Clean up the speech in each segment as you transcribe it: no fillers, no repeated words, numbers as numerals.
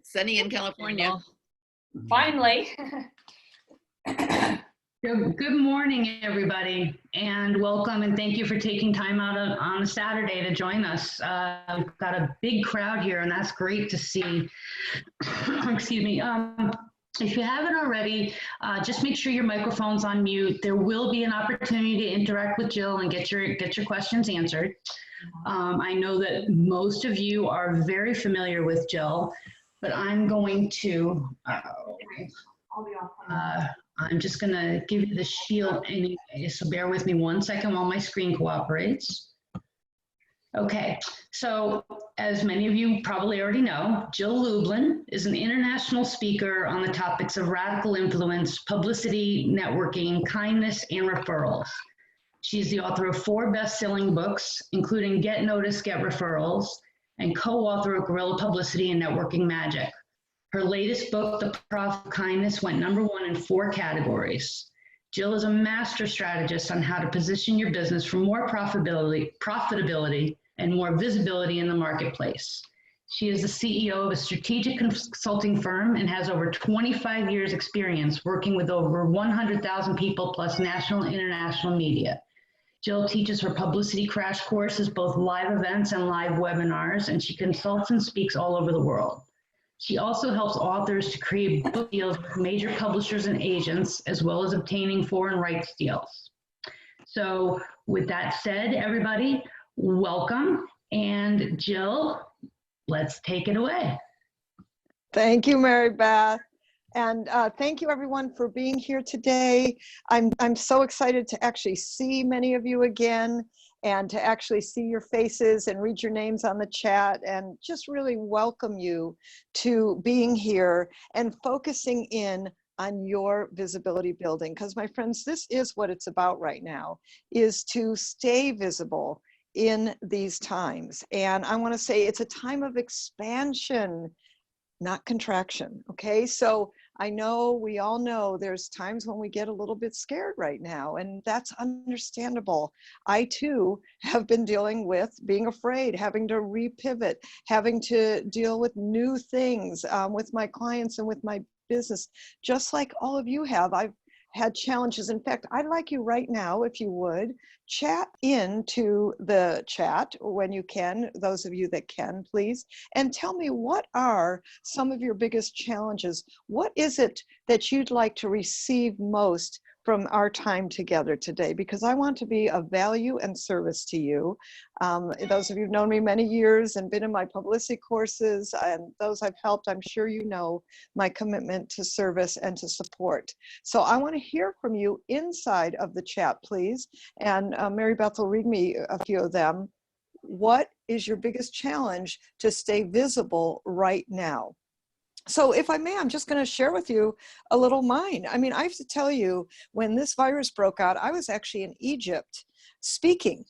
sunny in California. Finally. Good morning, everybody, and welcome, and thank you for taking time out on a Saturday to join us. We've got a big crowd here, and that's great to see. Excuse me. If you haven't already, just make sure your microphone's on mute. There will be an opportunity to interact with Jill and get your questions answered. I know that most of you are very familiar with Jill, but I'm going to, I'm just going to give you the spiel anyway, so bear with me one second while my screen cooperates. Okay, so as many of you probably already know, Jill Lublin is an international speaker on the topics of radical influence, publicity, networking, kindness, and referrals. She's the author of 4 best-selling books, including Get Noticed, Get Referrals, and co-author of Guerrilla Publicity and Networking Magic. Her latest book, The Profit of Kindness, went #1 in 4 categories. Jill is a master strategist on how to position your business for more profitability and more visibility in the marketplace. She is the CEO of a strategic consulting firm and has over 25 years experience working with over 100,000 people plus national and international media. Jill teaches her publicity crash courses, both live events and live webinars, and she consults and speaks all over the world. She also helps authors to create book deals with major publishers and agents, as well as obtaining foreign rights deals. So with that said, everybody, welcome. And Jill, let's take it away. Thank you, Mary Beth. And thank you everyone for being here today. I'm so excited to actually see many of you again and to actually see your faces and read your names on the chat and just really welcome you to being here and focusing in on your visibility building. Because my friends, this is what it's about right now, is to stay visible in these times. And I want to say it's a time of expansion, not contraction. Okay, so I know we all know there's times when we get a little bit scared right now, and that's understandable. I too have been dealing with being afraid, having to repivot, having to deal with new things with my clients and with my business, just like all of you have. I've had challenges. In fact, I'd like you right now, if you would, chat into the chat when you can, those of you that can, please, and tell me what are some of your biggest challenges. What is it that you'd like to receive most from our time together today? Because I want to be of value and service to you. Those of you who've known me many years and been in my publicity courses and those I've helped, I'm sure you know my commitment to service and to support. So I want to hear from you inside of the chat, please. And Mary Beth will read me a few of them. What is your biggest challenge to stay visible right now? So if I may, I'm just going to share with you a little mine. I mean, I have to tell you, when this virus broke out, I was actually in Egypt speaking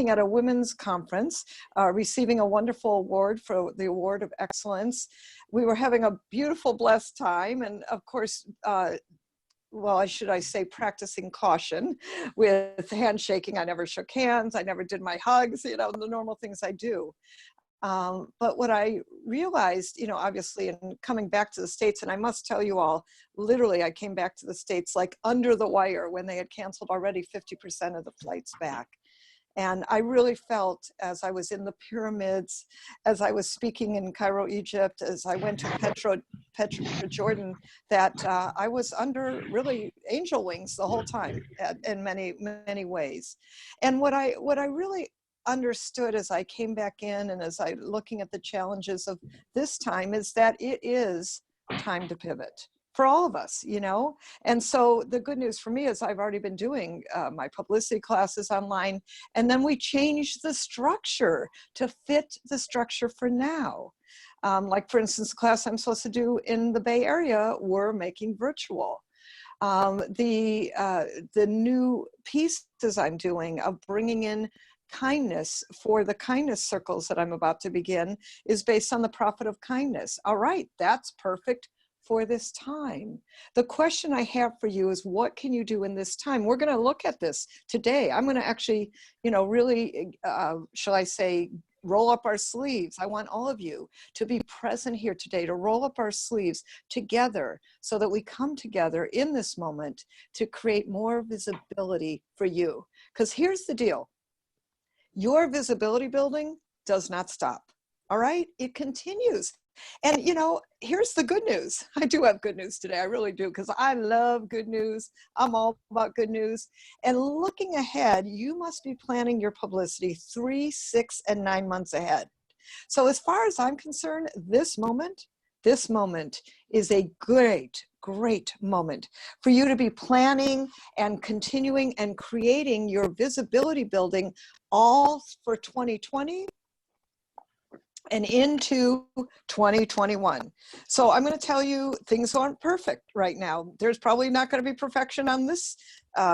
at a women's conference, receiving a wonderful award for the Award of Excellence. We were having a beautiful, blessed time. And of course, well, should I say practicing caution with handshaking. I never shook hands. I never did my hugs, you know, the normal things I do. But what I realized, you know, obviously in coming back to the States, and I must tell you all, literally I came back to the States like under the wire when they had canceled already 50% of the flights back. And I really felt, as I was in the pyramids, as I was speaking in Cairo, Egypt, as I went to Petra, Jordan, that I was under really angel wings the whole time in many, many ways. And what I really understood as I came back in and as I looking at the challenges of this time is that it is time to pivot for all of us, you know. And so the good news for me is I've already been doing my publicity classes online, and then we changed the structure to fit the structure for now. Like for instance, the class I'm supposed to do in the Bay Area, we're making virtual. The new pieces I'm doing of bringing in kindness for the kindness circles that I'm about to begin is based on the profit of kindness. All right, that's perfect for this time. The question I have for you is, what can you do in this time? We're going to look at this today. I'm going to actually, you know, really, shall I say, roll up our sleeves. I want all of you to be present here today, to roll up our sleeves together so that we come together in this moment to create more visibility for you. Because here's the deal. Your visibility building does not stop. All right? It continues. And you know, here's the good news. I do have good news today. I really do, because I love good news. I'm all about good news. And looking ahead, you must be planning your publicity 3, 6, and 9 months ahead. So as far as I'm concerned, this moment is a great moment for you to be planning and continuing and creating your visibility building all for 2020 and into 2021. So I'm going to tell you, things aren't perfect right now. There's probably not going to be perfection on this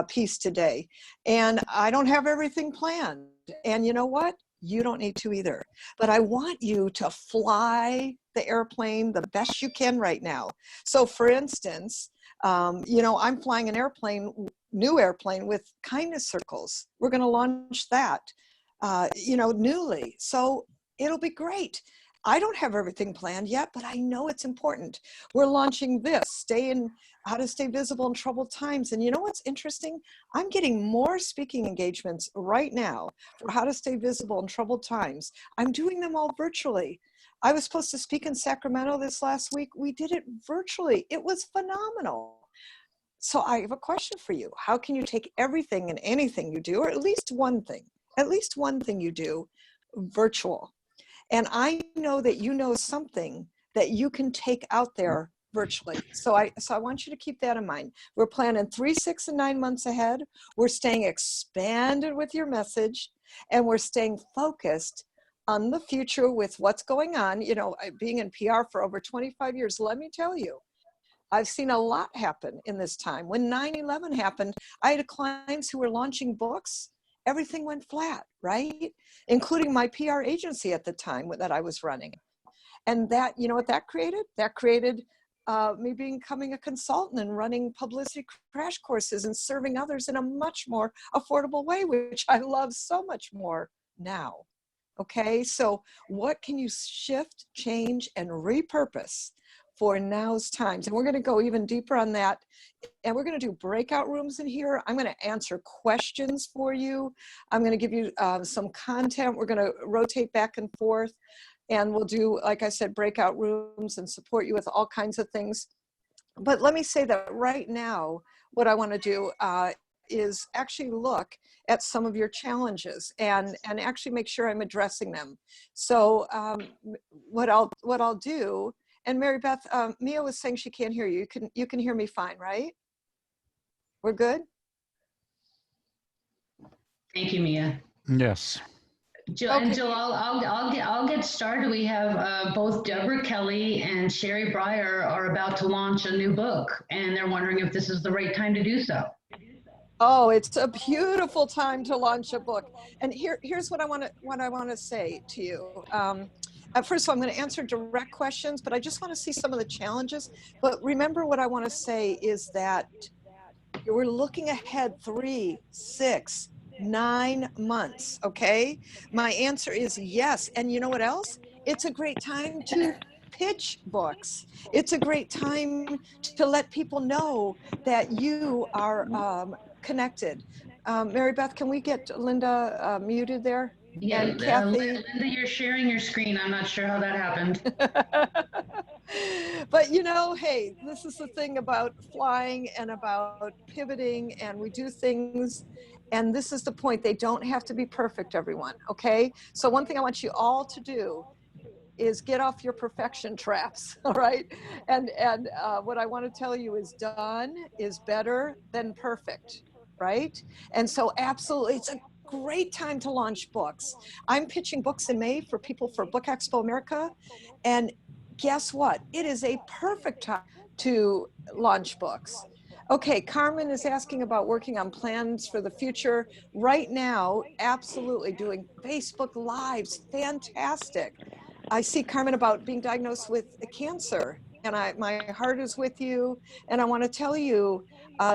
piece today. And I don't have everything planned. And you know what? You don't need to either. But I want you to fly the airplane the best you can right now. So for instance, you know, I'm flying an airplane, new airplane with kindness circles. We're going to launch that, you know, newly. So it'll be great. I don't have everything planned yet, but I know it's important. We're launching this, how to stay visible in troubled times. And you know what's interesting? I'm getting more speaking engagements right now for how to stay visible in troubled times. I'm doing them all virtually. I was supposed to speak in Sacramento this last week. We did it virtually. It was phenomenal. So I have a question for you. How can you take everything and anything you do, or at least one thing you do, virtual? And I know that you know something that you can take out there virtually. So I want you to keep that in mind. We're planning 3, 6, and 9 months ahead. We're staying expanded with your message, and we're staying focused on the future with what's going on. You know, being in PR for over 25 years, let me tell you, I've seen a lot happen in this time. When 9/11 happened, I had clients who were launching books. Everything went flat, right? Including my PR agency at the time that I was running. And that, you know what that created? That created me becoming a consultant and running publicity crash courses and serving others in a much more affordable way, which I love so much more now. Okay, so what can you shift, change, and repurpose for now's times? And we're going to go even deeper on that. And we're going to do breakout rooms in here. I'm going to answer questions for you. I'm going to give you some content. We're going to rotate back and forth. And we'll do, like I said, breakout rooms and support you with all kinds of things. But let me say that right now, what I want to do is actually look at some of your challenges and actually make sure I'm addressing them. So what I'll do, and Mary Beth, Mia was saying she can't hear you. You can hear me fine, right? We're good? Thank you, Mia. Yes. Jill, Okay. and Jill, I'll get started. We have both Deborah Kelly and Sherry Breyer are about to launch a new book, and they're wondering if this is the right time to do so. Oh, it's a beautiful time to launch a book. And here's what I want to say to you. First of all, I'm going to answer direct questions, but I just want to see some of the challenges. But remember, what I want to say is that we're looking ahead 3, 6, 9 months, okay? My answer is yes. And you know what else? It's a great time to pitch books. It's a great time to let people know that you are connected. Mary Beth, can we get Linda muted there? Yeah, And Kathy. Linda, you're sharing your screen. I'm not sure how that happened. But you know, hey, this is the thing about flying and about pivoting, and we do things, and this is the point. They don't have to be perfect, everyone, okay? So one thing I want you all to do is get off your perfection traps, all right? And what I want to tell you is done is better than perfect, right? And so absolutely, it's a great time to launch books. I'm pitching books in May for people for Book Expo America, and guess what? It is a perfect time to launch books. Okay, Carmen is asking about working on plans for the future. Right now, absolutely doing Facebook Lives, fantastic. I see, Carmen, about being diagnosed with cancer, and my heart is with you. And I want to tell you,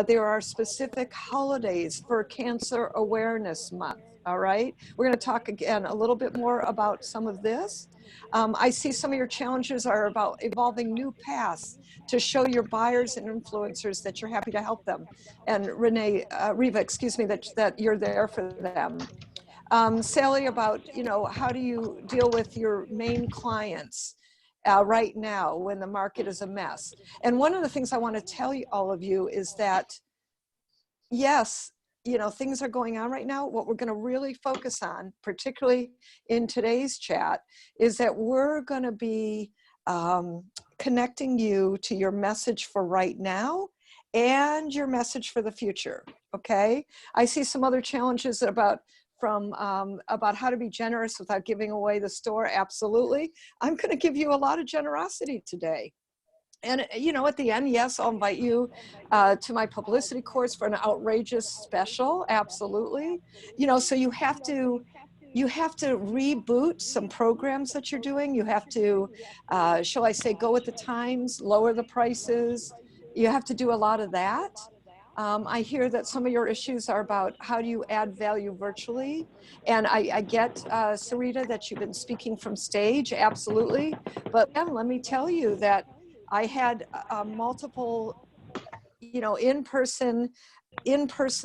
there are specific holidays for Cancer Awareness Month. All right. We're going to talk again a little bit more about some of this. I see some of your challenges are about evolving new paths to show your buyers and influencers that you're happy to help them. And Riva, excuse me, that you're there for them. Sally, about, how do you deal with your main clients right now when the market is a mess? And one of the things I want to tell you, all of you, is that, yes, things are going on right now. What we're going to really focus on, particularly in today's chat, is that we're going to be connecting you to your message for right now and your message for the future. Okay. I see some other challenges about how to be generous without giving away the store. Absolutely. I'm going to give you a lot of generosity today. And, at the end, yes, I'll invite you to my publicity course for an outrageous special. Absolutely. So you have to reboot some programs that you're doing. You have to, shall I say, go with the times, lower the prices. You have to do a lot of that. I hear that some of your issues are about how do you add value virtually. And I get, Sarita, that you've been speaking from stage. Absolutely. But let me tell you that I had multiple, in-person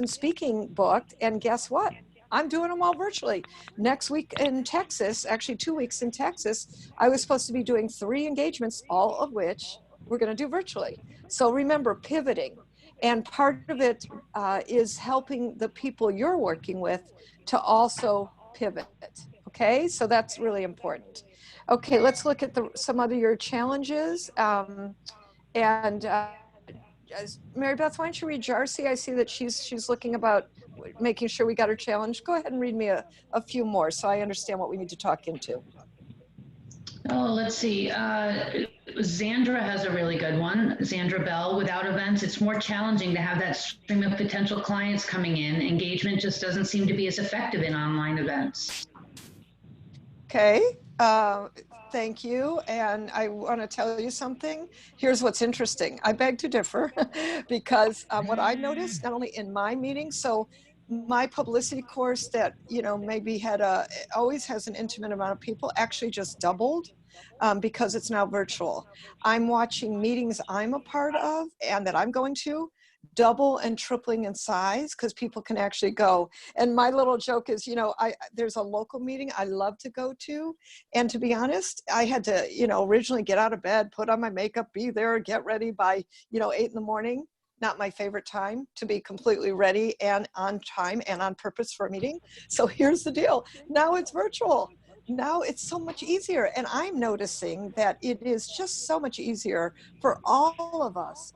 speaking booked, and guess what? I'm doing them all virtually. Next week in Texas, actually 2 weeks in Texas, I was supposed to be doing 3 engagements, all of which we're going to do virtually. So remember, pivoting. And part of it is helping the people you're working with to also pivot. Okay, so that's really important. Okay, let's look at some other your challenges. Mary Beth, why don't you read Jarcy? I see that she's looking about making sure we got her challenge. Go ahead and read me a few more so I understand what we need to talk into. Oh, let's see. Zandra has a really good one. Zandra Bell, without events, it's more challenging to have that stream of potential clients coming in. Engagement just doesn't seem to be as effective in online events. Okay, thank you. And I want to tell you something. Here's what's interesting. I beg to differ because what I noticed, not only in my meetings, so my publicity course that, maybe always has an intimate amount of people, actually just doubled because it's now virtual. I'm watching meetings I'm a part of and that I'm going to double and tripling in size because people can actually go. And my little joke is, there's a local meeting I love to go to. And to be honest, I had to, originally get out of bed, put on my makeup, be there, get ready by, 8 in the morning. Not my favorite time to be completely ready and on time and on purpose for a meeting. So here's the deal. Now it's virtual. Now it's so much easier. And I'm noticing that it is just so much easier for all of us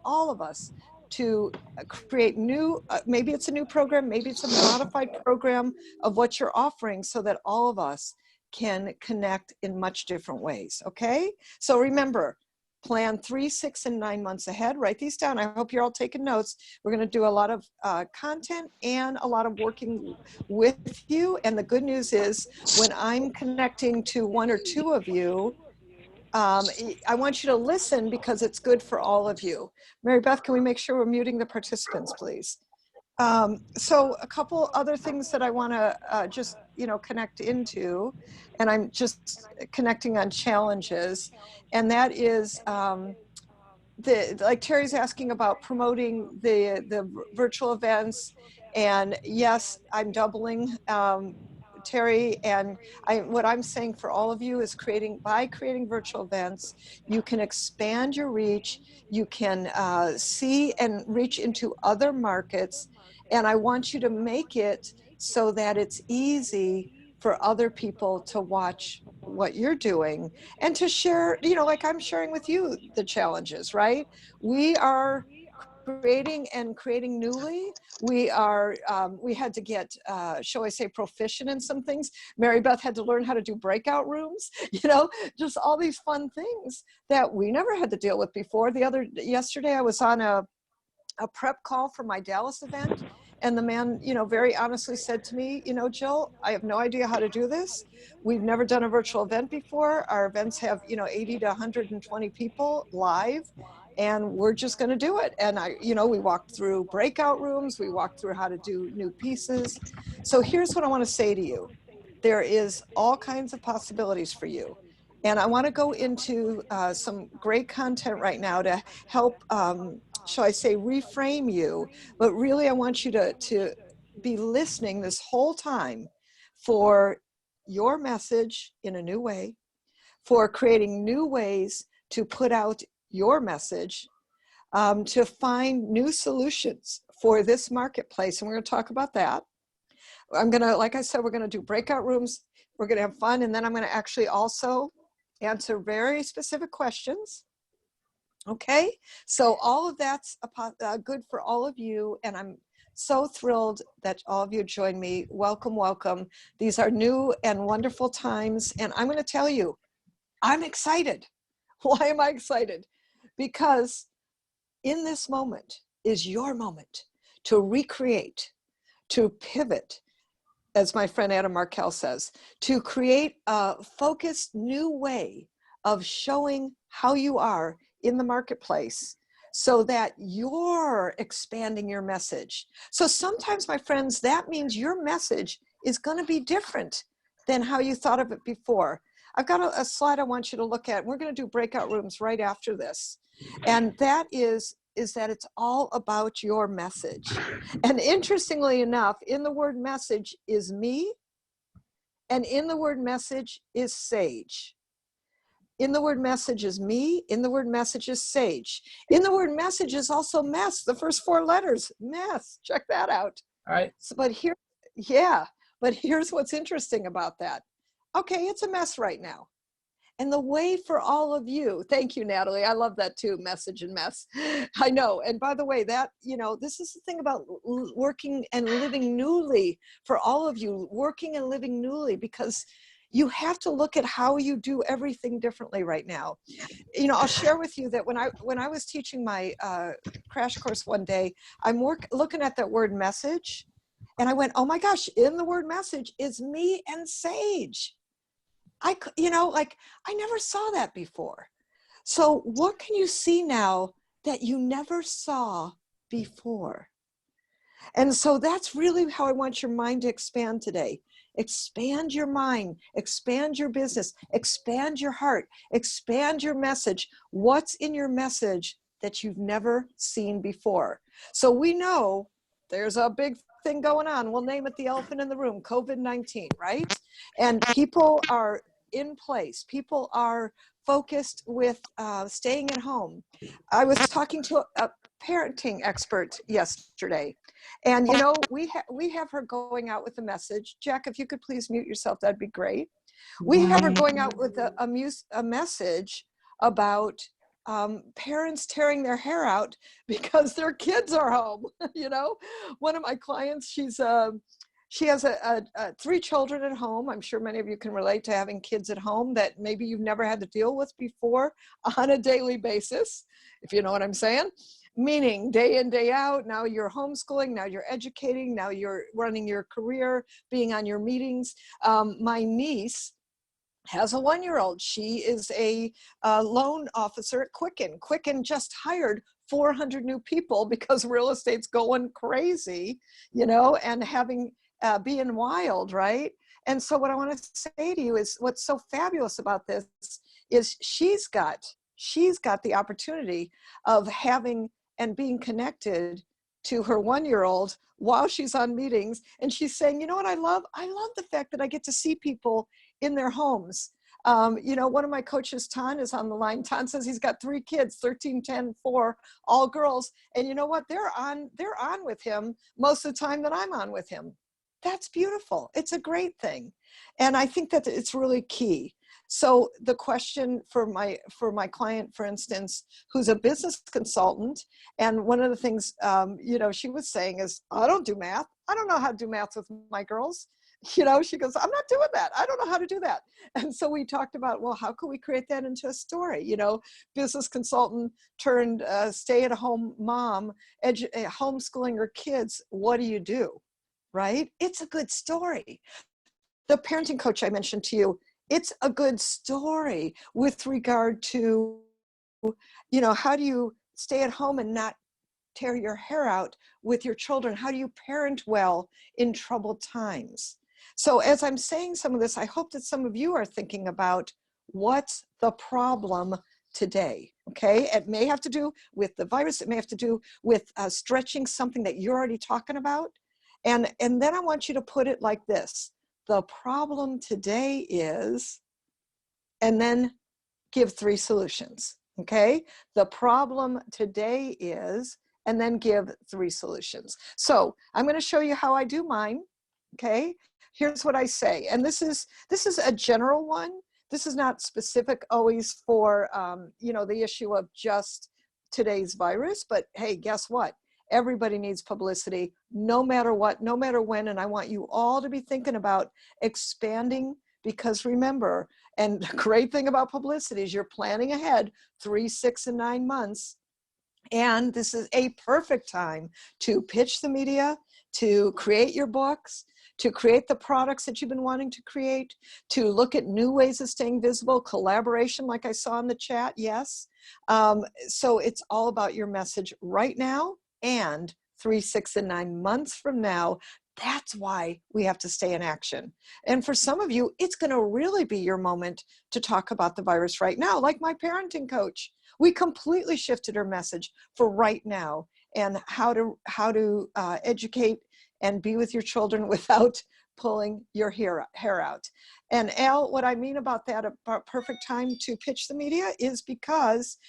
to create new, maybe it's a new program, maybe it's a modified program of what you're offering so that all of us can connect in much different ways, okay? So remember, plan 3, 6, and 9 months ahead. Write these down. I hope you're all taking notes. We're going to do a lot of content and a lot of working with you. And the good news is when I'm connecting to 1 or 2 of you, I want you to listen because it's good for all of you. Mary Beth, can we make sure we're muting the participants, please? So a couple other things that I want to just, connect into, and I'm just connecting on challenges, and that is like Terry's asking about promoting the virtual events, and yes, I'm doubling. Terry, and what I'm saying for all of you is by creating virtual events, you can expand your reach, you can see and reach into other markets, and I want you to make it so that it's easy for other people to watch what you're doing and to share, like I'm sharing with you the challenges, right? We are creating newly. We had to get, shall I say, proficient in some things. Mary Beth had to learn how to do breakout rooms, just all these fun things that we never had to deal with before. Yesterday I was on a prep call for my Dallas event, and the man, very honestly said to me, Jill, I have no idea how to do this. We've never done a virtual event before. Our events have, 80 to 120 people live. and we're just going to do it. And we walked through breakout rooms, we walked through how to do new pieces. So here's what I want to say to you. There is all kinds of possibilities for you. And I want to go into some great content right now to help, shall I say, reframe you. But really, I want you to be listening this whole time for your message in a new way, for creating new ways to put out your message, to find new solutions for this marketplace. And we're going to talk about that. Like I said, we're going to do breakout rooms. We're going to have fun. And then I'm going to actually also answer very specific questions. Okay. So all of that's good for all of you. And I'm so thrilled that all of you joined me. Welcome, welcome. These are new and wonderful times. And I'm going to tell you, I'm excited. Why am I excited? Because in this moment is your moment to recreate, to pivot, as my friend Adam Markell says, to create a focused new way of showing how you are in the marketplace so that you're expanding your message. So sometimes, my friends, that means your message is going to be different than how you thought of it before. I've got a slide I want you to look at. We're going to do breakout rooms right after this. And that is that it's all about your message. And interestingly enough, in the word message is me, and in the word message is sage. In the word message is me, in the word message is sage. In the word message is also mess, the first 4 letters, mess. Check that out. All right. So, but here's what's interesting about that. Okay, it's a mess right now. And the way for all of you, thank you, Natalie. I love that too, message and mess. I know. And by the way, that, this is the thing about working and living newly for all of you, working and living newly, because you have to look at how you do everything differently right now. I'll share with you that when I was teaching my crash course one day, I'm looking at that word message, and I went, oh my gosh, in the word message is me and sage. I never saw that before. So what can you see now that you never saw before? And so that's really how I want your mind to expand today. Expand your mind, expand your business, expand your heart, expand your message. What's in your message that you've never seen before? So we know there's a big thing going on. We'll name it the elephant in the room, COVID-19, right? And people are in place. People are focused with staying at home. I was talking to a parenting expert yesterday, and we have her going out with a message. Jack, if you could please mute yourself, that'd be great. We have her going out with a message about parents tearing their hair out because their kids are home. One of my clients, she has 3 children at home. I'm sure many of you can relate to having kids at home that maybe you've never had to deal with before on a daily basis, if you know what I'm saying. Meaning day in, day out, now you're homeschooling, now you're educating, now you're running your career, being on your meetings. My niece has a 1-year-old. She is a loan officer at Quicken. Quicken just hired 400 new people because real estate's going crazy, and having being wild, right? And so what I want to say to you is what's so fabulous about this is she's got the opportunity of having and being connected to her 1-year-old while she's on meetings. And she's saying, you know what I love? I love the fact that I get to see people in their homes. One of my coaches, Tan, is on the line. Tan says he's got 3 kids, 13, 10, 4, all girls. And you know what? They're on with him most of the time that I'm on with him. That's beautiful. It's a great thing. And I think that it's really key. So the question for my client, for instance, who's a business consultant, and one of the things, she was saying is, I don't do math. I don't know how to do math with my girls. She goes, I'm not doing that. I don't know how to do that. And so we talked about, well, how could we create that into a story? Business consultant turned stay-at-home mom, homeschooling her kids. What do you do? Right? It's a good story. The parenting coach I mentioned to you, it's a good story with regard to, how do you stay at home and not tear your hair out with your children? How do you parent well in troubled times? So as I'm saying some of this, I hope that some of you are thinking about what's the problem today, okay? It may have to do with the virus. It may have to do with stretching something that you're already talking about. And then I want you to put it like this. The problem today is, and then give 3 solutions, okay? The problem today is, and then give 3 solutions. So I'm going to show you how I do mine, okay? Here's what I say, and this is a general one. This is not specific always for, you know, the issue of just today's virus, but hey, guess what? Everybody needs publicity, no matter what, no matter when, and I want you all to be thinking about expanding, because remember, and the great thing about publicity is you're planning ahead 3, 6, and 9 months, and this is a perfect time to pitch the media, to create your books, to create the products that you've been wanting to create, to look at new ways of staying visible, collaboration like I saw in the chat, yes. So it's all about your message right now and 3, 6, and 9 months from now. That's why we have to stay in action. And for some of you, it's going to really be your moment to talk about the virus right now, like my parenting coach. We completely shifted our message for right now and how to educate and be with your children without pulling your hair out. And Al, what I mean about that, about perfect time to pitch the media, is because,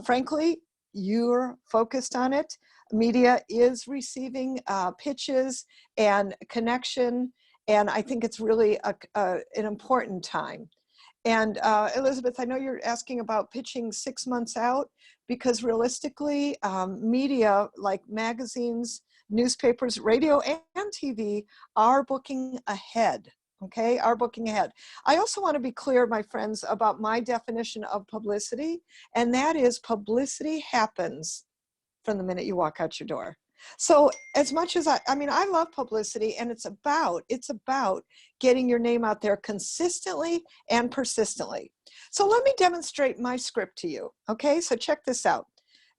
frankly, you're focused on it. Media is receiving pitches and connection, and I think it's really an important time. And Elizabeth, I know you're asking about pitching 6 months out, because realistically, media like magazines, newspapers, radio, and TV are booking ahead, okay, are booking ahead. I also want to be clear, my friends, about my definition of publicity, and that is publicity happens from the minute you walk out your door. So as much as I mean, I love publicity, and it's about getting your name out there consistently and persistently. So let me demonstrate my script to you, okay? So check this out.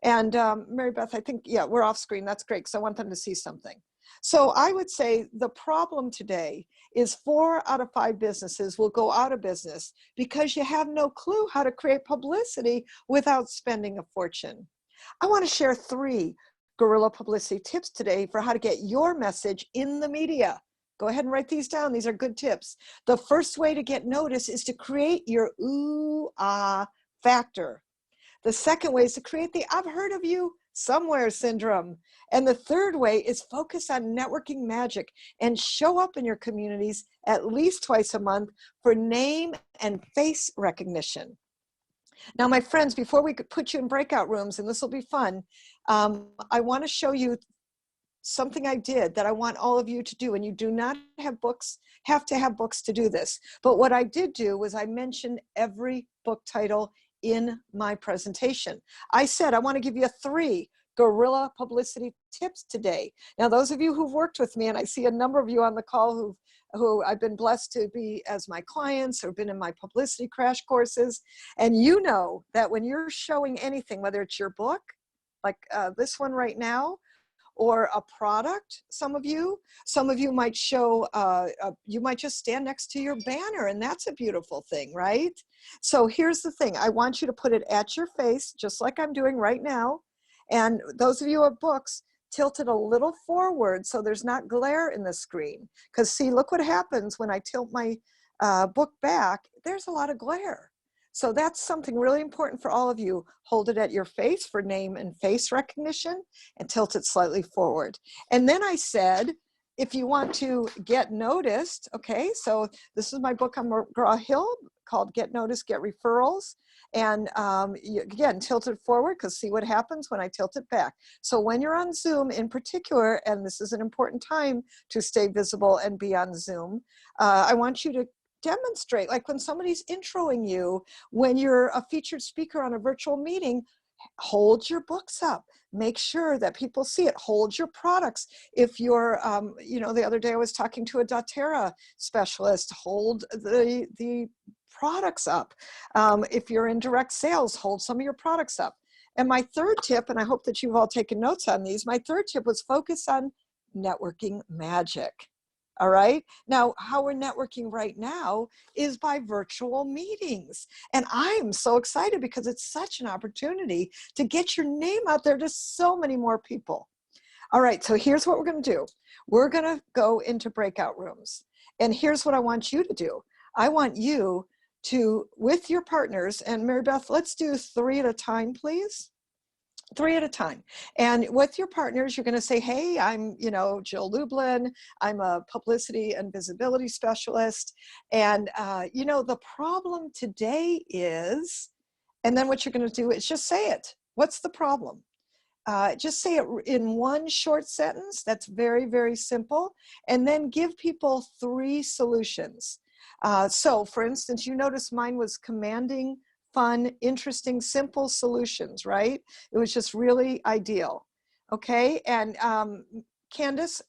And Mary Beth, I think, yeah, we're off screen. That's great, because I want them to see something. So I would say the problem today is 4 out of 5 businesses will go out of business because you have no clue how to create publicity without spending a fortune. I want to share 3 guerrilla publicity tips today for how to get your message in the media. Go ahead and write these down. These are good tips. The first way to get noticed is to create your ooh-ah factor. The second way is to create the "I've heard of you somewhere" syndrome. And the third way is focus on networking magic and show up in your communities at least twice a month for name and face recognition. Now, my friends, before we could put you in breakout rooms, and this will be fun, I want to show you something I did that I want all of you to do. And you do not have to have books to do this. But what I did do was I mentioned every book title in my presentation. I said, I want to give you 3 guerrilla publicity tips today. Now, those of you who've worked with me, and I see a number of you on the call who I've been blessed to be as my clients or been in my publicity crash courses. And you know that when you're showing anything, whether it's your book, like this one right now, or a product, some of you might show, you might just stand next to your banner, and that's a beautiful thing, right? So here's the thing. I want you to put it at your face, just like I'm doing right now. And those of you who have books, tilt it a little forward so there's not glare in the screen. Because see, look what happens when I tilt my book back, there's a lot of glare. So that's something really important for all of you. Hold it at your face for name and face recognition and tilt it slightly forward. And then I said, if you want to get noticed, okay, so this is my book on McGraw-Hill called Get Noticed, Get Referrals. And again, tilt it forward, because see what happens when I tilt it back. So when you're on Zoom in particular, and this is an important time to stay visible and be on Zoom, I want you to demonstrate, like when somebody's introing you, when you're a featured speaker on a virtual meeting, hold your books up. Make sure that people see it. Hold your products. If you're, you know, the other day I was talking to a doTERRA specialist, hold the products up. If you're in direct sales, hold some of your products up. And my third tip, and I hope that you've all taken notes on these, my third tip was focus on networking magic. All right. Now, how we're networking right now is by virtual meetings. And I'm so excited because it's such an opportunity to get your name out there to so many more people. All right. So here's what we're going to do. We're going to go into breakout rooms. And here's what I want you to do. I want you to, with your partners, and Mary Beth, let's do 3 at a time, please. 3 at a time. And with your partners, you're going to say, hey, I'm, Jill Lublin. I'm a publicity and visibility specialist. And, the problem today is, and then what you're going to do is just say it. What's the problem? Just say it in one short sentence. That's very, very simple. And then give people 3 solutions. So for instance, you notice mine was commanding, fun, interesting, simple solutions, right? It was just really ideal. Okay. And Candace,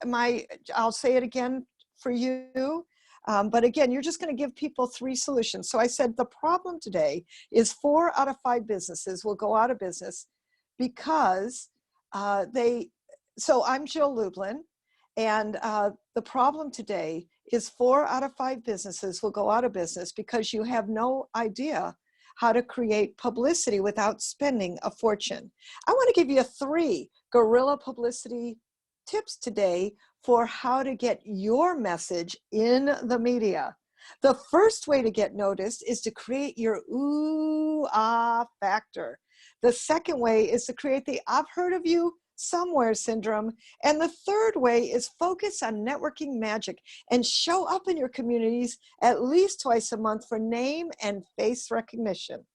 I'll say it again for you. But again, you're just going to give people 3 solutions. So I said the problem today is 4 out of 5 businesses will go out of business because so I'm Jill Lublin, and the problem today is 4 out of 5 businesses will go out of business because you have no idea how to create publicity without spending a fortune. I want to give you 3 guerrilla publicity tips today for how to get your message in the media. The first way to get noticed is to create your ooh, ah factor. The second way is to create the I've heard of you somewhere syndrome. And the third way is focus on networking magic and show up in your communities at least twice a month for name and face recognition.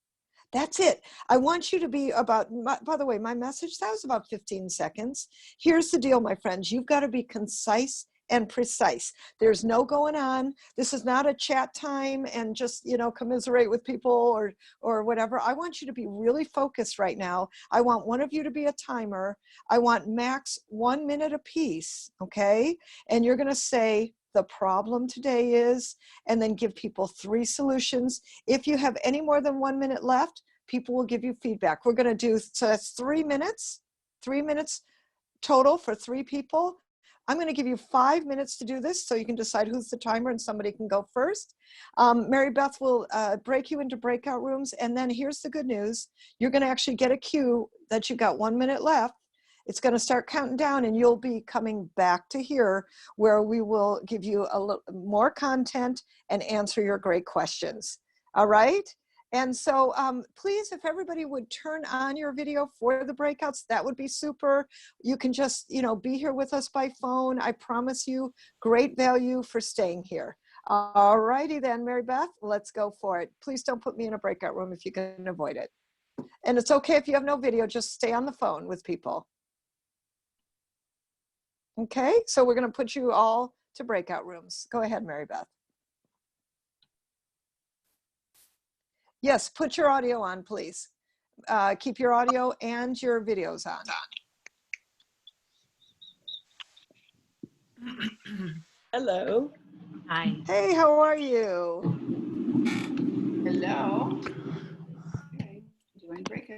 That's it. I want you to be about, by the way, my message, that was about 15 seconds. Here's the deal, my friends. You've got to be concise and precise. There's no going on. This is not a chat time and just, commiserate with people or whatever. I want you to be really focused right now. I want one of you to be a timer. I want max 1 minute apiece, okay? And you're going to say, the problem today is, and then give people 3 solutions. If you have any more than 1 minute left, people will give you feedback. We're going to do, so that's 3 minutes total for 3 people. I'm going to give you 5 minutes to do this so you can decide who's the timer and somebody can go first. Mary Beth will break you into breakout rooms. And then here's the good news. You're going to actually get a cue that you got 1 minute left. It's going to start counting down and you'll be coming back to here where we will give you a little more content and answer your great questions. All right. And so please, if everybody would turn on your video for the breakouts, that would be super. You can just, be here with us by phone. I promise you great value for staying here. All righty then, Mary Beth, let's go for it. Please don't put me in a breakout room if you can avoid it. And it's okay if you have no video, just stay on the phone with people. Okay, so we're going to put you all to breakout rooms. Go ahead, Mary Beth. Yes, put your audio on, please. Keep your audio and your videos on. Hello. Hi. Hey, how are you? Hello. Okay. Doing breakout.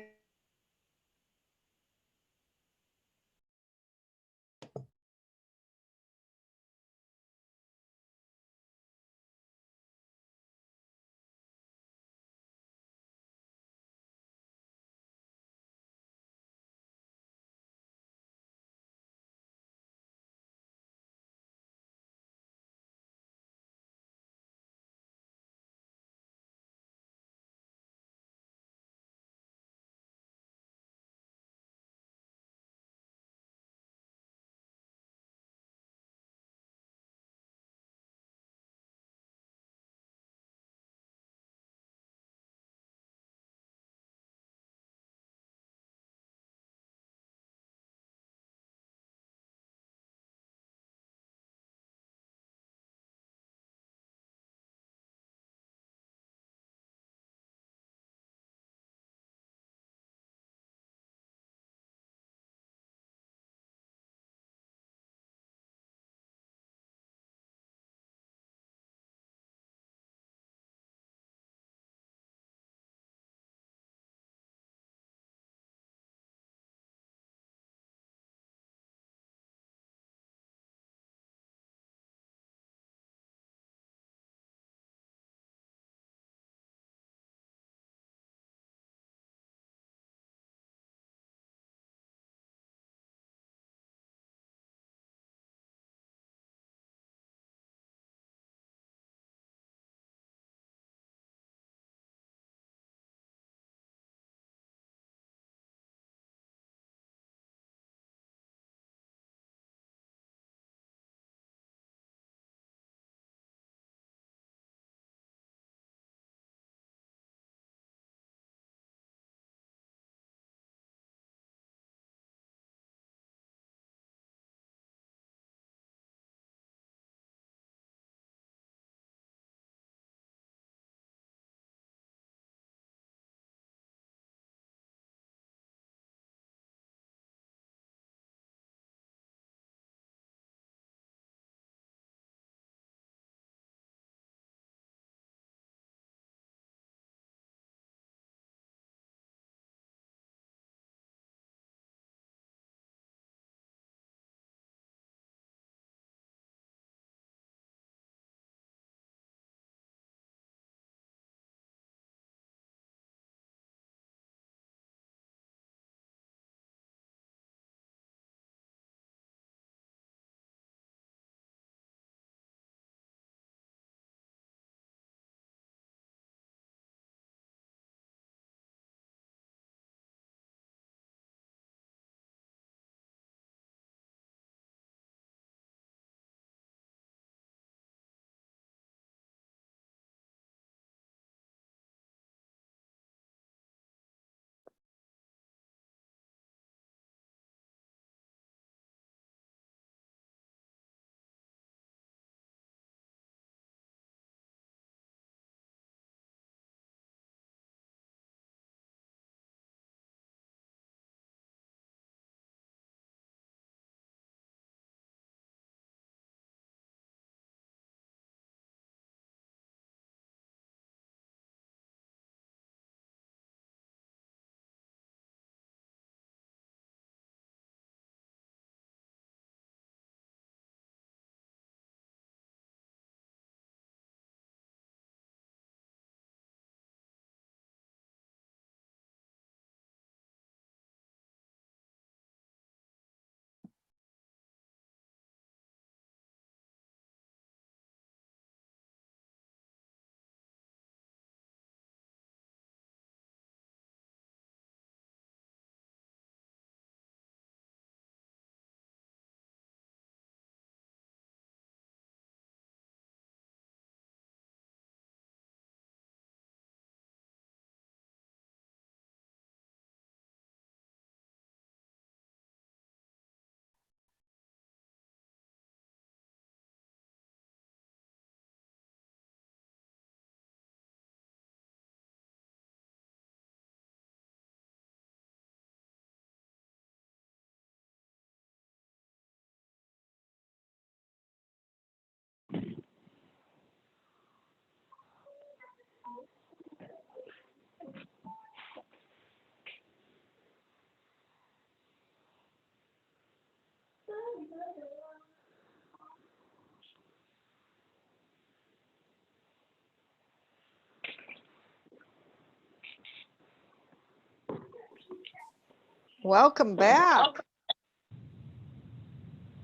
Welcome back.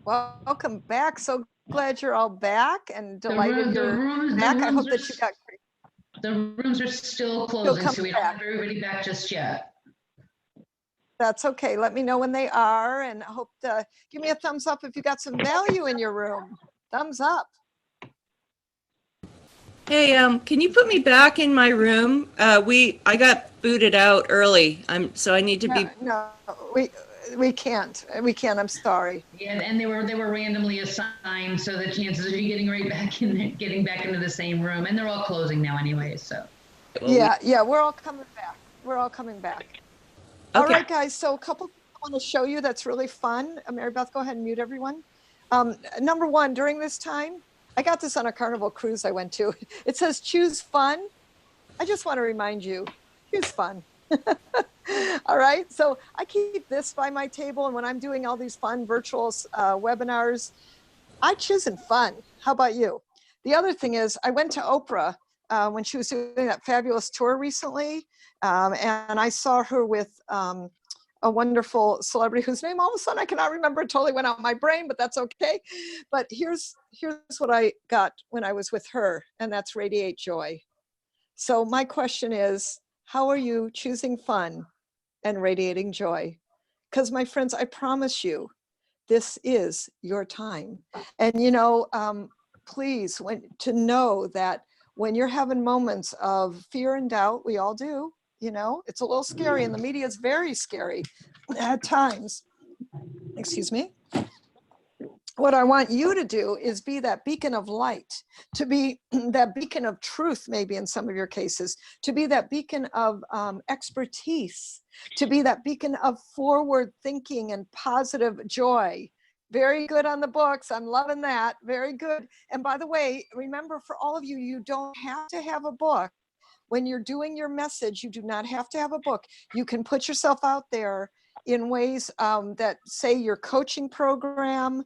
Welcome back. So glad you're all back and delighted you're back. I hope that you got great. The rooms are still closing, so we don't back. have everybody back just yet. That's okay. Let me know when they are, and I hope to give me a thumbs up if you got some value in your room. Thumbs up. Hey, can you put me back in my room? I got booted out early. So I need to be. No, we can't. We can't. I'm sorry. Yeah, and they were randomly assigned, so the chances of you getting getting back into the same room, and they're all closing now anyway. So. Well, Yeah, we're all coming back. We're all coming back. All Okay. right, guys. So a couple things I want to show you that's really fun. Mary Beth, go ahead and mute everyone. Number one, during this time, I got this on a Carnival cruise I went to. It says choose fun. I just want to remind you, choose fun. All right. So I keep this by my table. And when I'm doing all these fun virtual webinars, I choose fun. How about you? The other thing is I went to Oprah when she was doing that fabulous tour recently. And I saw her with a wonderful celebrity whose name all of a sudden I cannot remember. It totally went out my brain, but that's okay. But here's what I got when I was with her, and that's radiate joy. So my question is, how are you choosing fun and radiating joy? Because my friends, I promise you, this is your time. And you know, please, to know that when you're having moments of fear and doubt, we all do, you know, it's a little scary, and the media is very scary at times. Excuse me. What I want you to do is be that beacon of light, to be that beacon of truth, maybe in some of your cases, to be that beacon of expertise, to be that beacon of forward thinking and positive joy. Very good on the books. I'm loving that. Very good. And by the way, remember, for all of you, you don't have to have a book. When you're doing your message, you do not have to have a book. You can put yourself out there in ways that say your coaching program,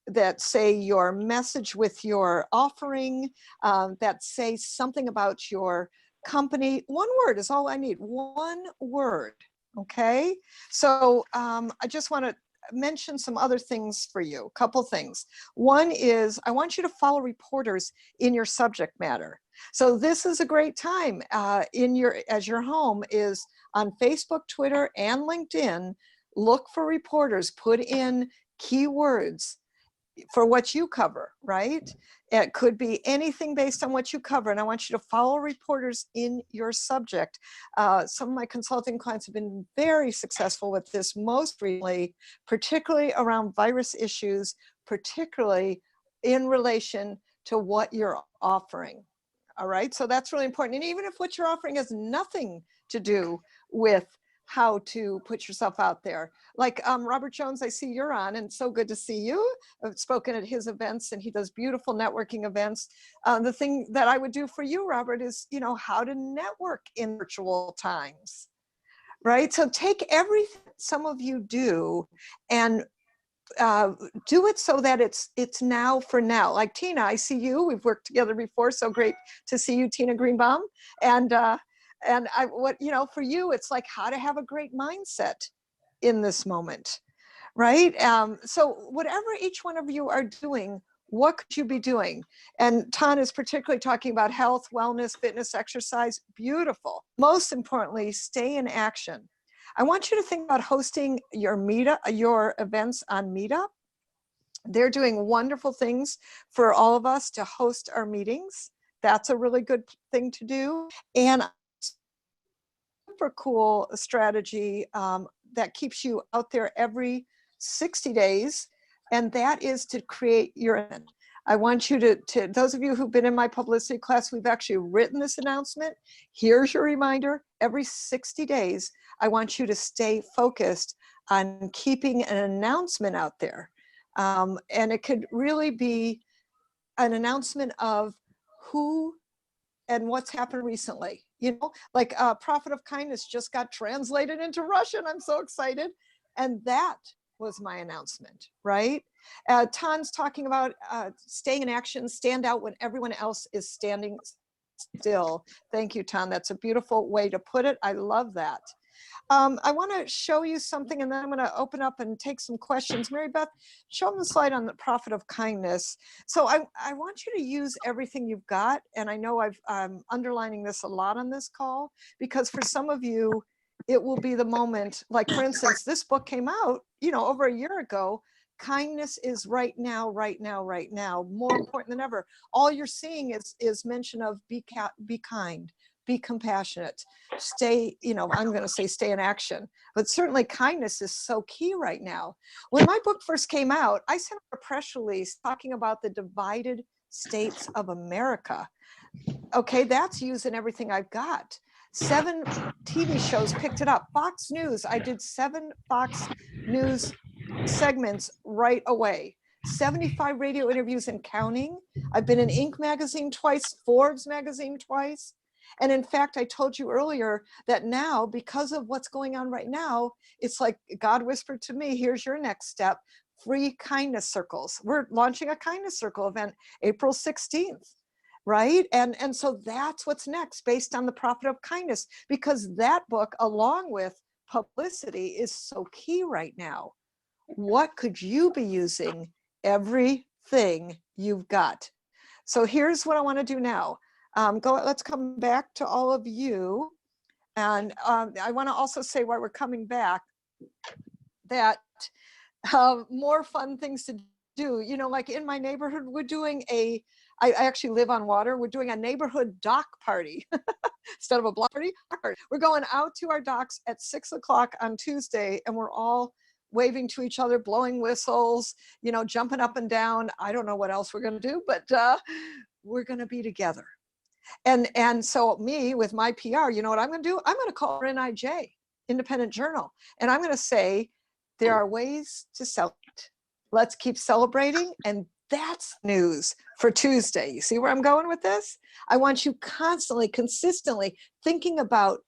that say your message with your offering, that say something about your company. One word is all I need. One word. Okay. So I just want to mention some other things for you. A couple things. One is I want you to follow reporters in your subject matter. So this is a great time as your home is on Facebook, Twitter, and LinkedIn. Look for reporters. Put in keywords for what you cover, right? It could be anything based on what you cover. And I want you to follow reporters in your subject. Some of my consulting clients have been very successful with this most recently, particularly around virus issues, particularly in relation to what you're offering. All right, so that's really important. And even if what you're offering has nothing to do with how to put yourself out there. Like Robert Jones, I see you're on, and so good to see you. I've spoken at his events, and he does beautiful networking events. The thing that I would do for you, Robert, is, you know, how to network in virtual times, right? So take everything some of you do and do it so that it's now for now. Like Tina, I see you. We've worked together before. So great to see you, Tina Greenbaum. And for you, it's like how to have a great mindset in this moment, right? So whatever each one of you are doing, what could you be doing? And Tan is particularly talking about health, wellness, fitness, exercise. Beautiful. Most importantly, stay in action. I want you to think about hosting your events on Meetup. They're doing wonderful things for all of us to host our meetings. That's a really good thing to do. And super cool strategy that keeps you out there every 60 days, and that is to create your event. I want you to those of you who've been in my publicity class, we've actually written this announcement. Here's your reminder. Every 60 days, I want you to stay focused on keeping an announcement out there. And it could really be an announcement of who and what's happened recently. You know, like Prophet of Kindness just got translated into Russian. I'm so excited. And that was my announcement, right? Tan's talking about staying in action, stand out when everyone else is standing still. Thank you, Tan. That's a beautiful way to put it. I love that. I want to show you something, and then I'm going to open up and take some questions. Mary Beth, show them the slide on the profit of kindness. So I want you to use everything you've got, and I know I'm underlining this a lot on this call, because for some of you, it will be the moment, like for instance, this book came out, over a year ago. Kindness is right now, right now, right now, more important than ever. All you're seeing is mention of be kind, be compassionate, stay, I'm going to say stay in action, but certainly kindness is so key right now. When my book first came out, I sent a press release talking about the divided states of America. Okay, that's using everything I've got. 7 TV shows picked it up. Fox News, I did 7 Fox News segments right away. 75 radio interviews and counting. I've been in Inc. magazine twice, Forbes magazine twice. And in fact, I told you earlier that now, because of what's going on right now, it's like God whispered to me, here's your next step, free kindness circles. We're launching a kindness circle event April 16th. Right? And so that's what's next based on the profit of kindness, because that book, along with publicity, is so key right now. What could you be using? Everything you've got. So here's what I want to do now. Let's come back to all of you. And I want to also say while we're coming back that more fun things to do, like in my neighborhood, we're doing I actually live on water. We're doing a neighborhood dock party instead of a block party. We're going out to our docks at 6 o'clock on Tuesday, and we're all waving to each other, blowing whistles, jumping up and down. I don't know what else we're going to do, but we're going to be together. And so me with my PR, you know what I'm going to do? I'm going to call NIJ, Independent Journal, and I'm going to say, there are ways to celebrate. Let's keep celebrating. And that's news for Tuesday. You see where I'm going with this? I want you constantly, consistently thinking about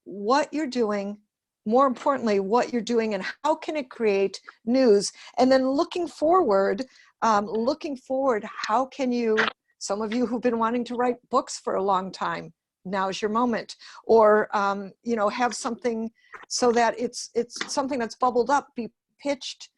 what you're doing, more importantly, what you're doing and how can it create news? And then looking forward, how can you, some of you who've been wanting to write books for a long time, now's your moment. Or, have something so that it's something that's bubbled up, be pitched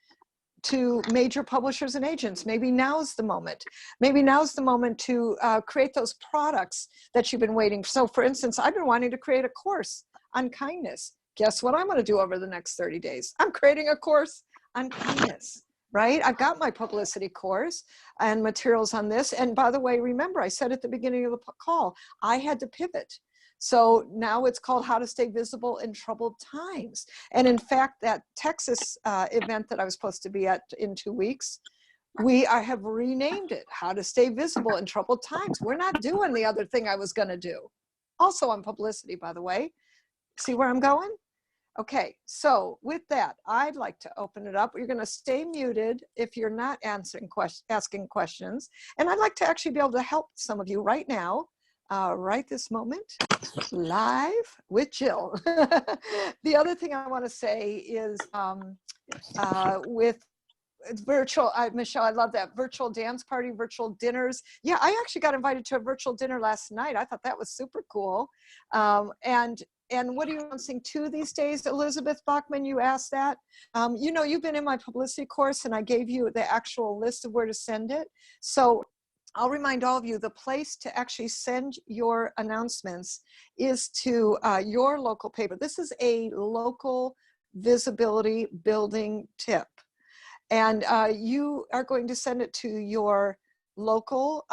to major publishers and agents. Maybe now's the moment. Maybe now's the moment to create those products that you've been waiting for. So for instance, I've been wanting to create a course on kindness. Guess what I'm going to do over the next 30 days? I'm creating a course on kindness, right? I've got my publicity course and materials on this. And by the way, remember, I said at the beginning of the call, I had to pivot. So now it's called How to Stay Visible in Troubled Times. And in fact, that Texas event that I was supposed to be at in 2 weeks, I have renamed it How to Stay Visible in Troubled Times. We're not doing the other thing I was going to do. Also on publicity, by the way. See where I'm going? Okay, so with that, I'd like to open it up. You're going to stay muted if you're not asking questions. And I'd like to actually be able to help some of you right now. Right this moment, live with Jill. The other thing I want to say is with virtual, Michelle, I love that, virtual dance party, virtual dinners. Yeah, I actually got invited to a virtual dinner last night. I thought that was super cool. And what are you announcing to these days? Elizabeth Bachman, you asked that. You've been in my publicity course and I gave you the actual list of where to send it. So I'll remind all of you, the place to actually send your announcements is to your local paper. This is a local visibility building tip. And you are going to send it to your local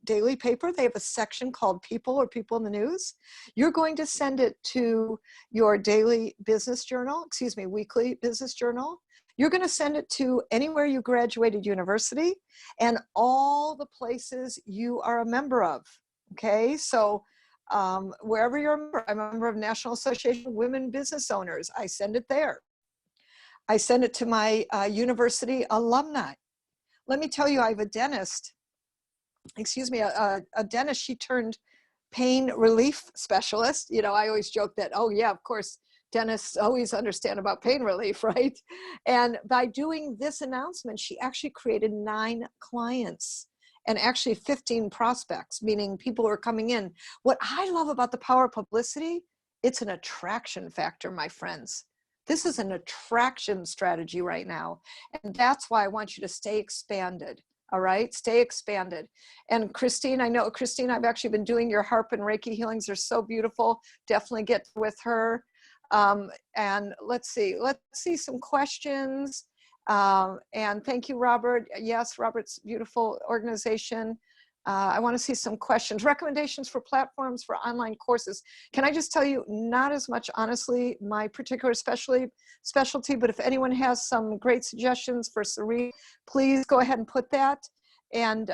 daily paper. They have a section called People or People in the News. You're going to send it to your daily business journal, weekly business journal. You're going to send it to anywhere you graduated university and all the places you are a member of. Okay, so wherever you're a member, I'm a member of National Association of Women Business Owners. I send it there. I send it to my university alumni. Let me tell you, I have a dentist, a dentist, she turned pain relief specialist. I always joke that, oh yeah, of course, Dentists always understand about pain relief, right? And by doing this announcement, she actually created 9 clients and actually 15 prospects, meaning people who are coming in. What I love about the power of publicity, it's an attraction factor, my friends. This is an attraction strategy right now. And that's why I want you to stay expanded. All right, stay expanded. And Christine, I know, Christine, I've actually been doing your harp and Reiki healings. They're so beautiful. Definitely get with her. And let's see some questions. And thank you, Robert. Yes, Robert's beautiful organization. I want to see some questions. Recommendations for platforms for online courses. Can I just tell you, not as much, honestly, my particular specialty, but if anyone has some great suggestions for Sari, please go ahead and put that. And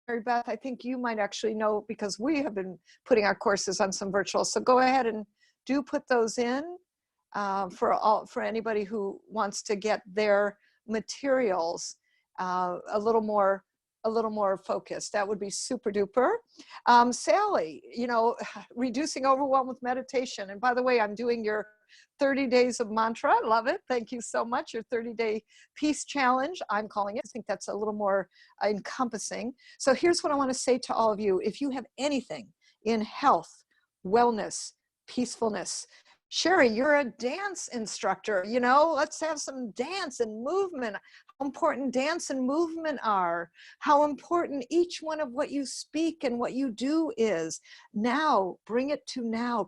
Mary Beth, I think you might actually know, because we have been putting our courses on some virtual. So go ahead and do put those in for anybody who wants to get their materials a little more focused. That would be super duper. Sally, you know, reducing overwhelm with meditation. And by the way, I'm doing your 30 days of mantra. I love it. Thank you so much. Your 30-day peace challenge, I'm calling it. I think that's a little more encompassing. So here's what I want to say to all of you. If you have anything in health, wellness, peacefulness, Sherry, you're a dance instructor, you know, let's have some dance and movement. How important dance and movement are, how important each one of what you speak and what you do is. Now, bring it to now,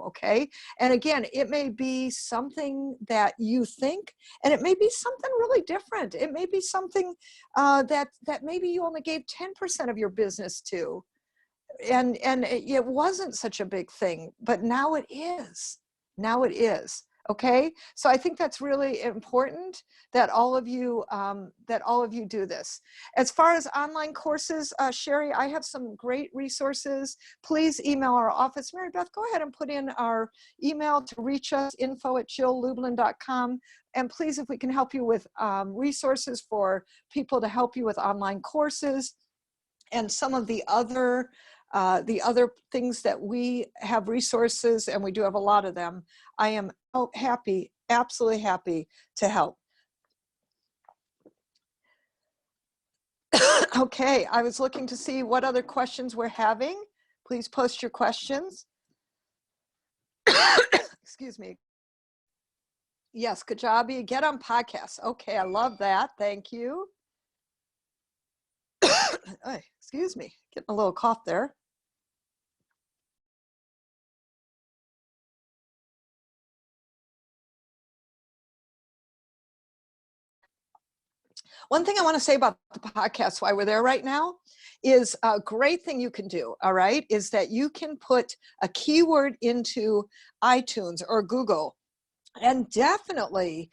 okay? And again, it may be something that you think, and it may be something really different. It may be something that maybe you only gave 10% of your business to. And it wasn't such a big thing, but now it is. Okay, so I think that's really important that all of you do this. As far as online courses, Sherry, I have some great resources. Please email our office. Mary Beth, go ahead and put in our email to reach us, info@jilllublin.com. And please, if we can help you with resources for people to help you with online courses and some of the other things that we have resources, and we do have a lot of them, I am happy, absolutely happy to help. Okay, I was looking to see what other questions we're having. Please post your questions. Excuse me. Yes, Kajabi, get on podcasts. Okay, I love that. Thank you. Excuse me, getting a little cough there. One thing I want to say about the podcast, why we're there right now, is a great thing you can do, all right, is that you can put a keyword into iTunes or Google and definitely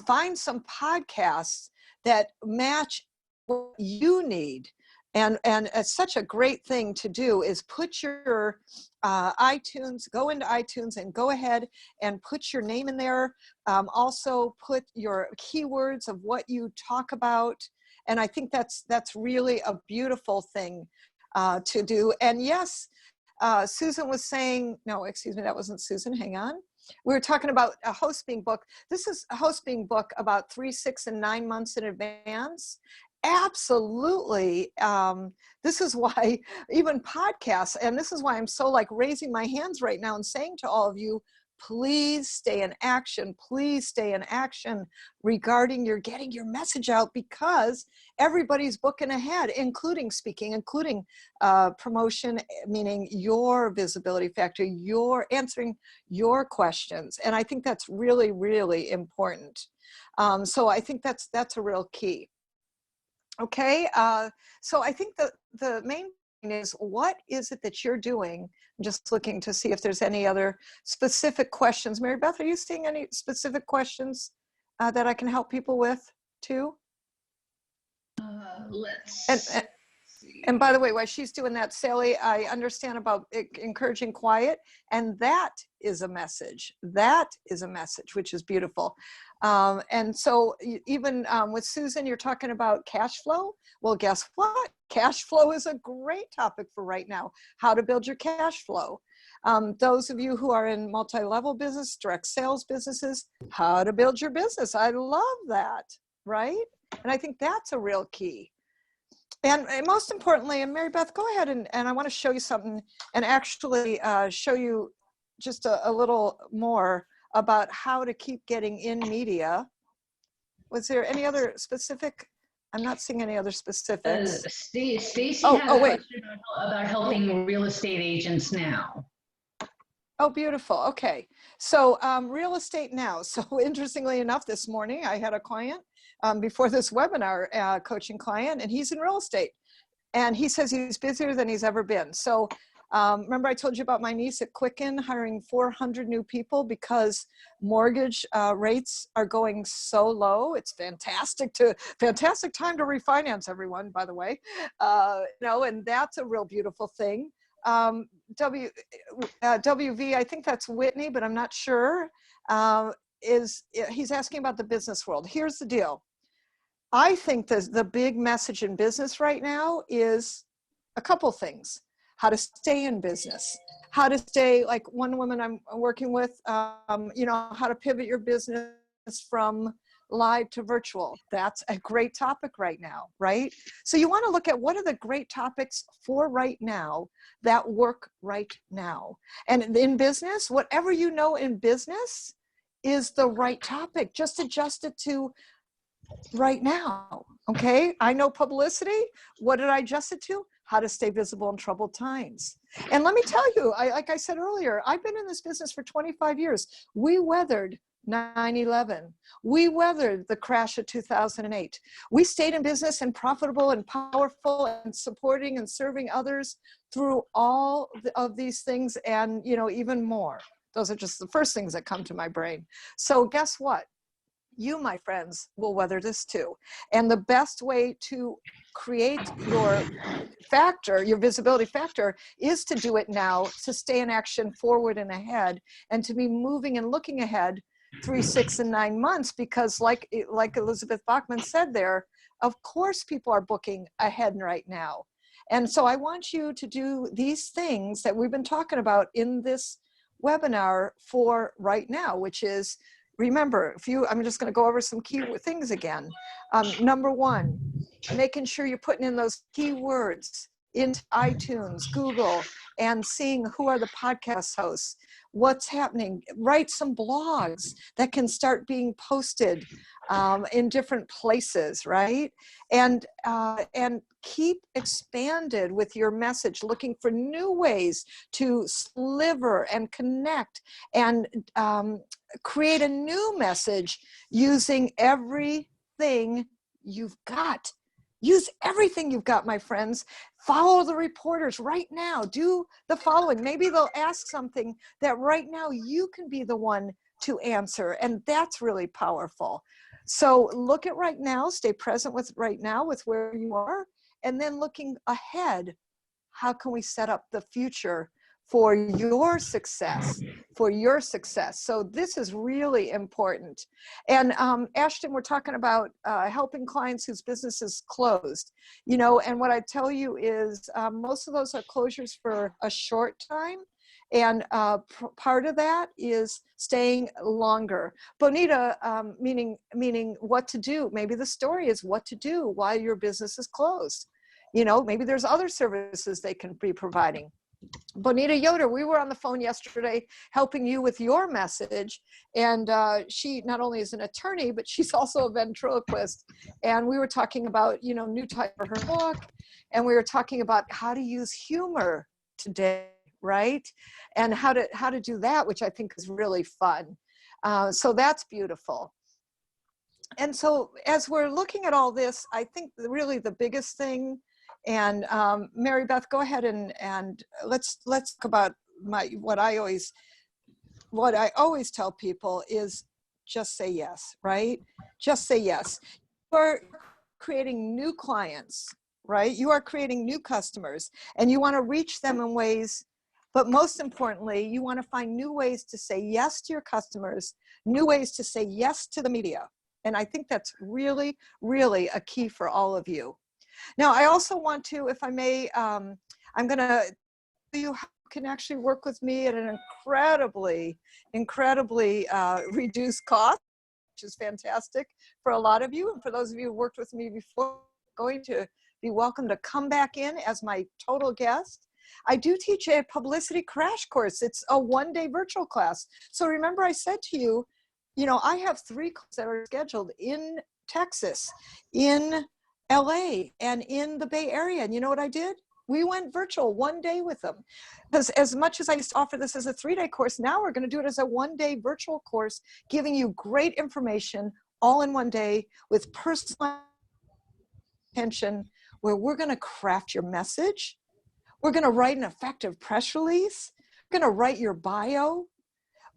find some podcasts that match what you need. And it's such a great thing to do is put your iTunes, go into iTunes and go ahead and put your name in there. Also put your keywords of what you talk about. And I think that's really a beautiful thing to do. And yes, Susan was saying, no, excuse me, that wasn't Susan, hang on. We were talking about a host being booked. This is a host being booked about 3, 6, and 9 months in advance. Absolutely. This is why even podcasts, and this is why I'm so like raising my hands right now and saying to all of you, please stay in action. Please stay in action regarding your getting your message out, because everybody's booking ahead, including speaking, including promotion, meaning your visibility factor, your answering your questions. And I think that's really, really important. So I think that's a real key. Okay, so I think the main thing is, what is it that you're doing? I'm just looking to see if there's any other specific questions. Mary Beth, are you seeing any specific questions that I can help people with too? And by the way, while she's doing that, Sally, I understand about encouraging quiet, and that is a message. That is a message, which is beautiful. And so even with Susan, you're talking about cash flow. Well, guess what? Cash flow is a great topic for right now, how to build your cash flow. Those of you who are in multi-level business, direct sales businesses, how to build your business. I love that, right? And I think that's a real key. And most importantly, and Mary Beth, go ahead and I want to show you something and actually show you just a little more about how to keep getting in media. Was there any other specific? I'm not seeing any other specifics. Stacy Oh, had a wait. question about helping real estate agents now. Oh, beautiful. Okay. So real estate now. So interestingly enough, this morning I had a client before this webinar, coaching client, and he's in real estate. And he says he's busier than he's ever been. So remember I told you about my niece at Quicken hiring 400 new people because mortgage rates are going so low. It's fantastic time to refinance, everyone, by the way. And that's a real beautiful thing. WV, I think that's Whitney, but I'm not sure, he's asking about the business world. Here's the deal. I think the big message in business right now is a couple things. How to stay in business, how to stay, like one woman I'm working with, how to pivot your business from live to virtual. That's a great topic right now, right? So you want to look at what are the great topics for right now that work right now. And in business, whatever you know in business is the right topic. Just adjust it to right now, okay? I know publicity. What did I adjust it to? How to stay visible in troubled times. And let me tell you, like I said earlier, I've been in this business for 25 years. We weathered 9/11. We weathered the crash of 2008. We stayed in business and profitable and powerful and supporting and serving others through all of these things and, even more. Those are just the first things that come to my brain. So guess what? You, my friends, will weather this too. And the best way to create your factor, your visibility factor, is to do it now, to stay in action forward and ahead, and to be moving and looking ahead 3, 6, and 9 months, because like Elizabeth Bachman said there, of course people are booking ahead right now. And so I want you to do these things that we've been talking about in this webinar for right now, which is, remember, I'm just going to go over some key things again. Number one, making sure you're putting in those keywords into iTunes, Google, and seeing who are the podcast hosts, what's happening. Write some blogs that can start being posted in different places, right? And keep expanded with your message, looking for new ways to sliver and connect and create a new message using everything you've got. Use everything you've got, my friends. Follow the reporters right now. Do the following. Maybe they'll ask something that right now you can be the one to answer, and that's really powerful. So look at right now, stay present with right now, with where you are, and then looking ahead, how can we set up the future for your success, So this is really important. And Ashton, we're talking about helping clients whose business is closed, and what I tell you is most of those are closures for a short time. And part of that is staying longer. Bonita, meaning what to do. Maybe the story is what to do while your business is closed. Maybe there's other services they can be providing. Bonita Yoder, we were on the phone yesterday helping you with your message. And she not only is an attorney, but she's also a ventriloquist. And we were talking about, new type for her book. And we were talking about how to use humor today, right? And how to do that, which I think is really fun. So that's beautiful. And so as we're looking at all this, I think really the biggest thing, and Mary Beth, go ahead and let's talk about what I always tell people is just say yes, right? Just say yes. You're creating new clients, right? You are creating new customers, and you want to reach them in ways, but most importantly, you want to find new ways to say yes to your customers, new ways to say yes to the media. And I think that's really, really a key for all of you. Now, I also want to, if I may, I'm going to tell you how to can actually work with me at an incredibly reduced cost, which is fantastic for a lot of you. And for those of you who worked with me before, going to be welcome to come back in as my total guest. I do teach a publicity crash course. It's a one-day virtual class. So remember I said to you, you know, I have 3 classes that are scheduled in Texas, in LA, and in the Bay Area. And you know what I did? We went virtual one day with them. Because as much as I used to offer this as a 3-day course, now we're going to do it as a one-day virtual course, giving you great information all in one day with personalized attention, where we're going to craft your message. We're going to write an effective press release. We're going to write your bio.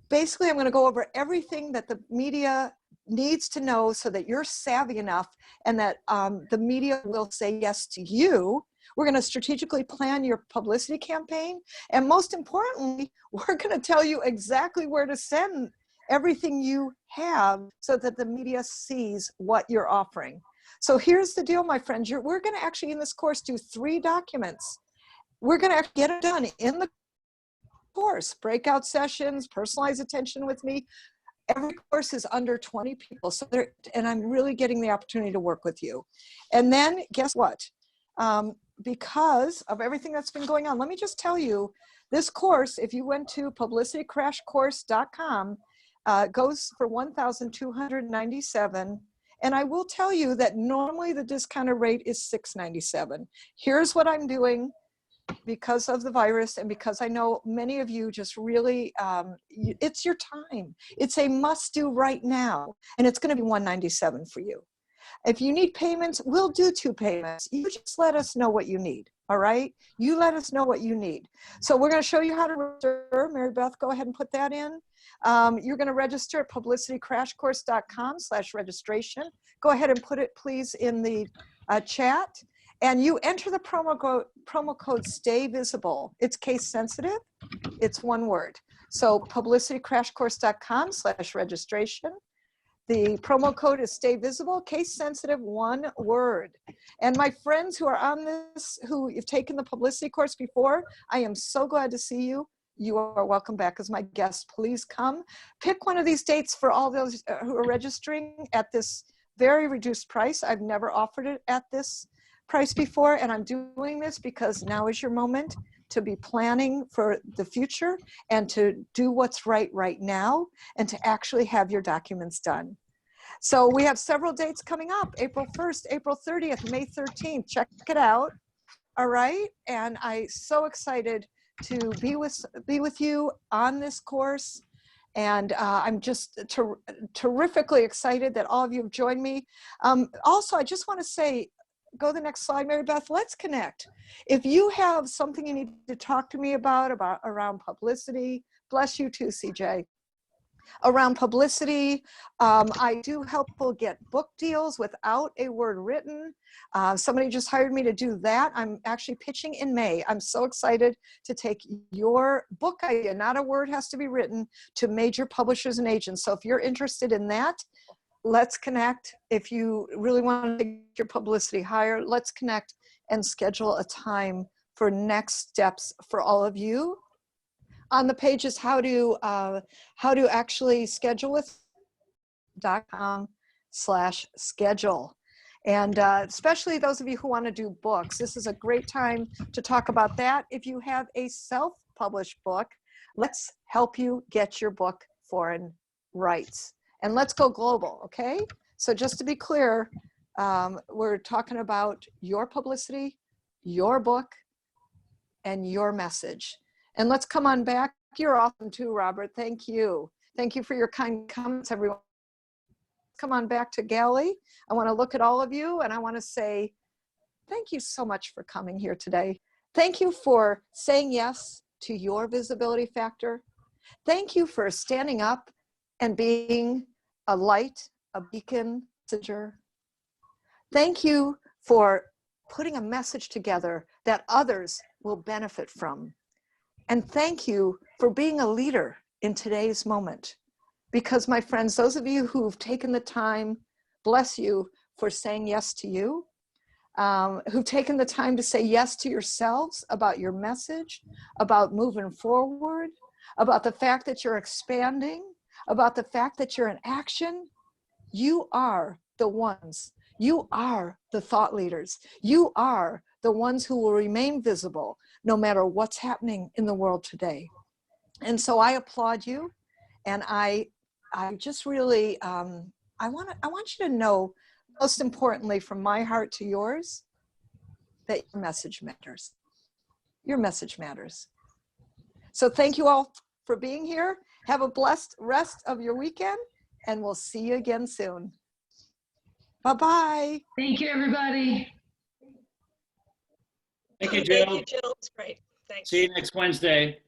Basically, I'm going to go over everything that the media needs to know so that you're savvy enough and that the media will say yes to you. We're going to strategically plan your publicity campaign. And most importantly, we're going to tell you exactly where to send everything you have so that the media sees what you're offering. So here's the deal, my friends. We're going to actually in this course do 3 documents. We're going to get it done in the course, breakout sessions, personalized attention with me. Every course is under 20 people. So and I'm really getting the opportunity to work with you. And then guess what? Because of everything that's been going on, let me just tell you, this course, if you went to publicitycrashcourse.com, goes for $1,297. And I will tell you that normally the discounted rate is $697. Here's what I'm doing because of the virus and because I know many of you just really, it's your time. It's a must do right now. And it's going to be $197 for you. If you need payments, we'll do 2 payments. You just let us know what you need. All right. You let us know what you need. So we're going to show you how to register. Mary Beth, go ahead and put that in. You're going to register at publicitycrashcourse.com/registration. Go ahead and put it, please, in the chat. And you enter the promo code Stay Visible. It's case sensitive. It's one word. So publicitycrashcourse.com/registration. The promo code is Stay Visible, case sensitive, one word. And my friends who are on this, who you've taken the publicity course before, I am so glad to see you. You are welcome back as my guest. Please come. Pick one of these dates for all those who are registering at this very reduced price. I've never offered it at this price before, and I'm doing this because now is your moment to be planning for the future and to do what's right now and to actually have your documents done. So we have several dates coming up: April 1st, April 30th, May 13th. Check it out. All right. And I'm so excited to be with you on this course. And I'm just terrifically excited that all of you have joined me. Also, I just want to say, go to the next slide, Mary Beth. Let's connect. If you have something you need to talk to me about around publicity, bless you too, CJ. Around publicity, I do help people get book deals without a word written. Somebody just hired me to do that. I'm actually pitching in May. I'm so excited to take your book idea, not a word has to be written, to major publishers and agents. So if you're interested in that, let's connect. If you really want to take your publicity higher, let's connect and schedule a time for next steps for all of you. On the page is how to actually schedule with .com/schedule. And especially those of you who want to do books, this is a great time to talk about that. If you have a self-published book, let's help you get your book foreign rights. And let's go global, okay? So just to be clear, we're talking about your publicity, your book, and your message. And let's come on back. You're awesome too, Robert. Thank you. Thank you for your kind comments, everyone. Come on back to Galley. I want to look at all of you and I want to say, thank you so much for coming here today. Thank you for saying yes to your visibility factor. Thank you for standing up and being a light, a beacon, messenger. Thank you for putting a message together that others will benefit from. And thank you for being a leader in today's moment. Because my friends, those of you who've taken the time, bless you for saying yes to you. who've taken the time to say yes to yourselves about your message, about moving forward, about the fact that you're expanding, about the fact that you're in action. You are the ones. You are the thought leaders. You are the ones who will remain visible no matter what's happening in the world today. And so I applaud you. And I just really, I want you to know, most importantly, from my heart to yours, that your message matters. Your message matters. So thank you all for being here. Have a blessed rest of your weekend, and we'll see you again soon. Bye-bye. Thank you, everybody. Thank you, Jill. Thank you, Jill. It's great. Thanks. See you next Wednesday.